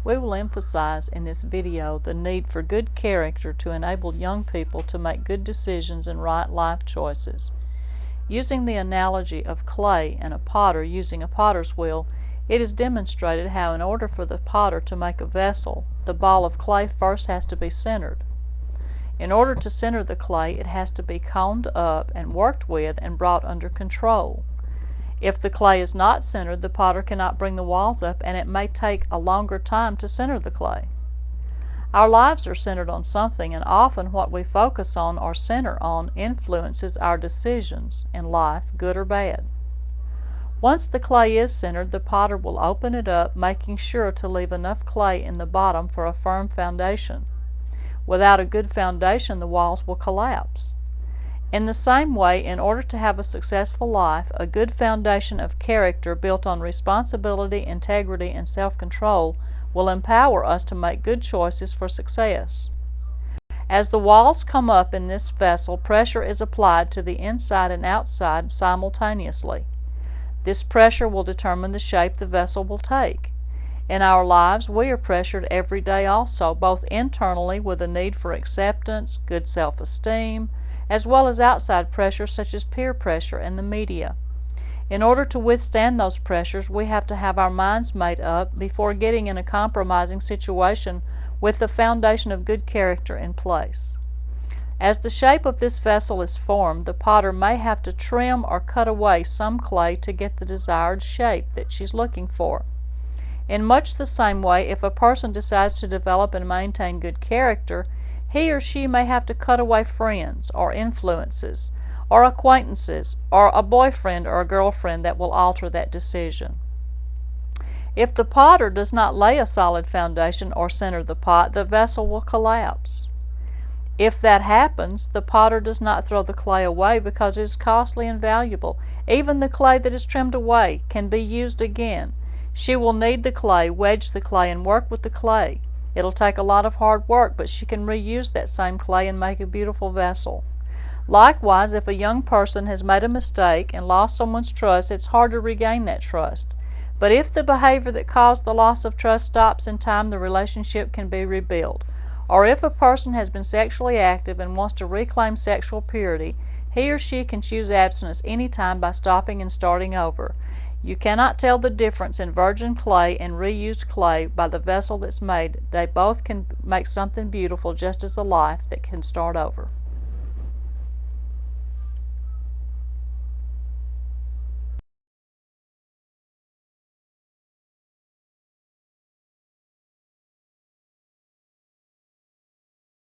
We will emphasize in this video the need for good character to enable young people to make good decisions and right life choices. Using the analogy of clay and a potter using a potter's wheel, it is demonstrated how in order for the potter to make a vessel, the ball of clay first has to be centered. In order to center the clay, it has to be combed up and worked with and brought under control. If the clay is not centered, the potter cannot bring the walls up, and it may take a longer time to center the clay. Our lives are centered on something, and often what we focus on or center on influences our decisions in life, good or bad. Once the clay is centered, the potter will open it up, making sure to leave enough clay in the bottom for a firm foundation. Without a good foundation, the walls will collapse. In the same way, in order to have a successful life, a good foundation of character built on responsibility, integrity, and self-control will empower us to make good choices for success. As the walls come up in this vessel, pressure is applied to the inside and outside simultaneously. This pressure will determine the shape the vessel will take. In our lives, we are pressured every day also, both internally with a need for acceptance, good self-esteem, as well as outside pressures such as peer pressure and the media. In order to withstand those pressures, we have to have our minds made up before getting in a compromising situation with the foundation of good character in place. As the shape of this vessel is formed, the potter may have to trim or cut away some clay to get the desired shape that she's looking for. In much the same way, if a person decides to develop and maintain good character, he or she may have to cut away friends or influences or acquaintances or a boyfriend or a girlfriend that will alter that decision. If the potter does not lay a solid foundation or center the pot, the vessel will collapse. If that happens, the potter does not throw the clay away because it is costly and valuable. Even the clay that is trimmed away can be used again. She will knead the clay, wedge the clay, and work with the clay. It'll take a lot of hard work, but she can reuse that same clay and make a beautiful vessel. Likewise, if a young person has made a mistake and lost someone's trust, it's hard to regain that trust. But if the behavior that caused the loss of trust stops in time, the relationship can be rebuilt. Or if a person has been sexually active and wants to reclaim sexual purity, he or she can choose abstinence any time by stopping and starting over. You cannot tell the difference in virgin clay and reused clay by the vessel that's made. They both can make something beautiful, just as a life that can start over.